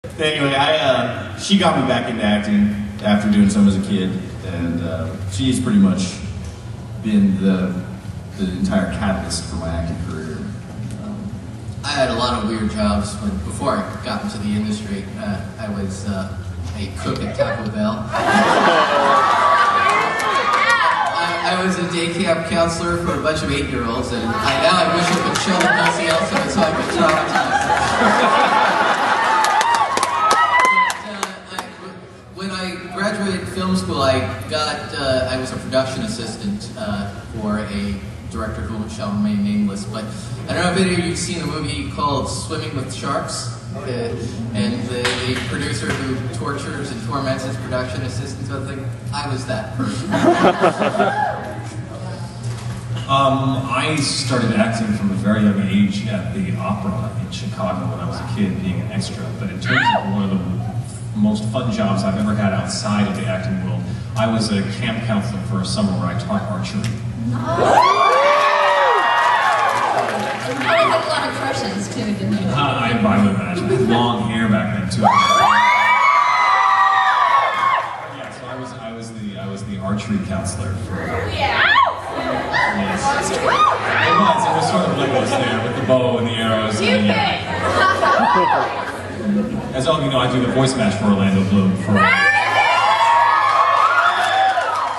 Anyway, she got me back into acting after doing some as a kid, and she's pretty much been the entire catalyst for my acting career. I had a lot of weird jobs before I got into the industry. I was a cook at Taco Bell. I was a day camp counselor for a bunch of 8-year-olds, and now I wish I could show them nothing else of it so I could traumatize them. When I graduated film school, I was a production assistant for a director who shall remain nameless, but I don't know if any of you have seen a movie called Swimming with Sharks, and the producer who tortures and torments his production assistants. I was that person. I started acting from a very young age at the opera in Chicago when I was a kid, being an extra, but in terms of one of the most fun jobs I've ever had outside of the acting world, I was a camp counselor for a summer where I taught archery. You probably had a lot of crushes too, didn't you? I would imagine. I had long hair back then too. Yeah, so I was the archery counselor for. Yeah. Yes. It was sort of like this there with the bow and the arrows. And as all of you know, I do the voice match for Orlando Bloom. So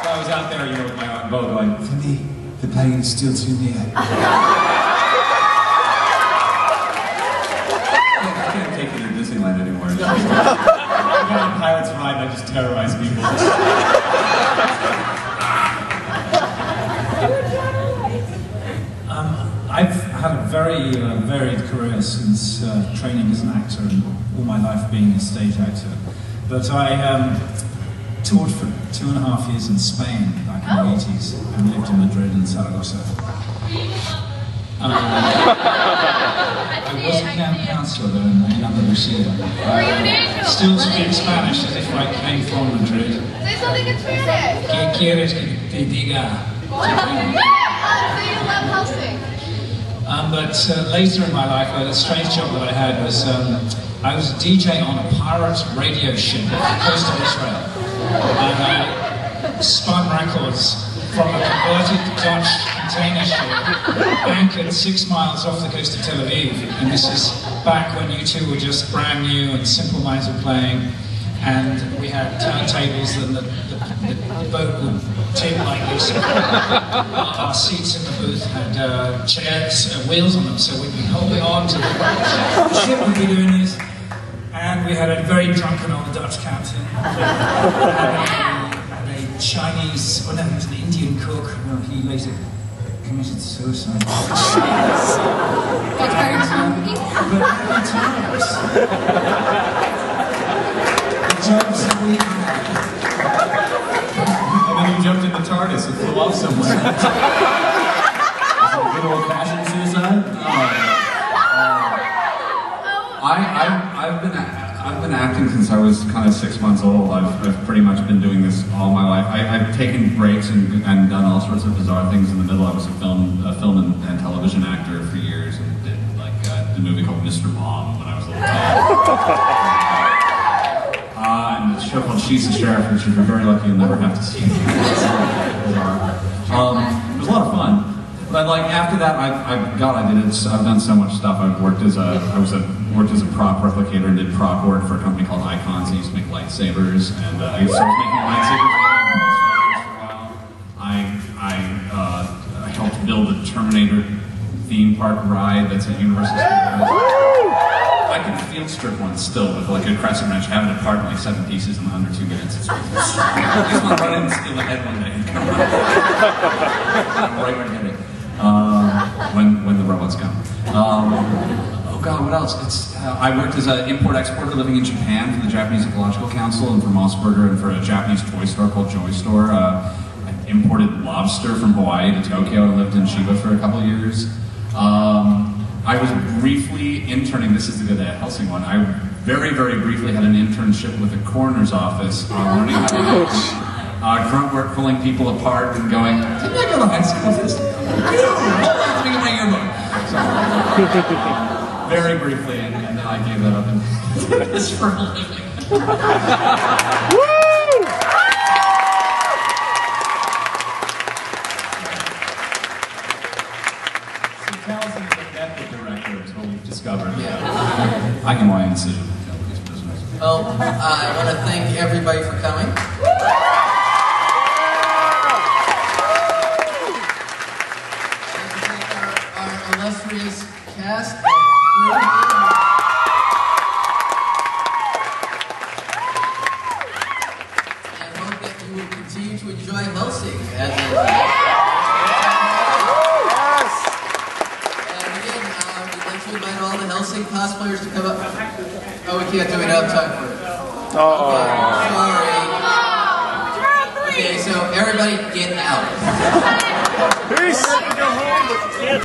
I was out there, with my bow going, "For me, the pain is still too near." Disneyland anymore. I go on Pirates Ride and I just terrorize people. I've had a very varied career since training as an actor and all my life being a stage actor. But I toured for 2.5 years in Spain back in the 80s and lived in Madrid and Zaragoza. I was a camp counselor though in Andalusia. Still speak Spanish as if I came from Madrid. Say something in Spanish. ¿Qué quieres que te diga? So you love Hellsing. But later in my life, a strange job that I had was I was a DJ on a pirate radio ship off the coast of Israel. And I spun records from a converted Dutch container ship anchored 6 miles off the coast of Tel Aviv. And this is back when U2 were just brand new and Simple Minds were playing. And we had turntables and the boat would tip like this. Our seats in the booth had chairs, wheels on them, so we'd be holding on to the ship would be doing this. And we had a very drunken old Dutch captain. Chinese, he was an Indian cook. He later committed suicide. Got tired of smoking? But happy times. The jobs that we had. And then you jumped in the TARDIS and flew off somewhere. Good old-fashioned suicide? I've been acting since I was kind of 6 months old. I've pretty much been doing this all my life. I've taken breaks and done all sorts of bizarre things in the middle. I was a film and television actor for years and did the movie called Mr. Mom when I was a little kid. And a show called She's the Sheriff, which if you're very lucky you'll never have to see. It was a lot of fun. But after that, I've done so much stuff. I've worked as a prop replicator and did prop work for a company called Icons. I used to make lightsabers, and I was making lightsabers for a while. I helped build a Terminator theme park ride that's at Universal Studios. I can field strip one still with a crescent wrench, have it apart in 7 pieces in under 2 minutes. It's just want to run in and steal the head one day. Right when I get it. When the robots come. Oh God, what else? I worked as an import-exporter living in Japan for the Japanese Ecological Council and for Mossberger and for a Japanese toy store called Joy Store. I imported lobster from Hawaii to Tokyo and lived in Chiba for a couple of years. I was briefly interning, this is the good Hellsing one, I very, very briefly had an internship with the coroner's office learning how to do grunt work, pulling people apart and going, didn't I go to high school with this? Let me get my yearbook. very briefly, and then I gave that up and did this for a living. Taliesin met the director is what we've discovered. Yeah. I can buy incision with nobody's business. Well, I want to thank everybody for coming. Our illustrious cast and crew. And hope that you will continue to enjoy Hellsing as a... And again, we'd like to invite all the Hellsing cosplayers to come up. Oh, we can't do it. I don't have time for it. Okay, sorry. Okay, so everybody get out. Peace!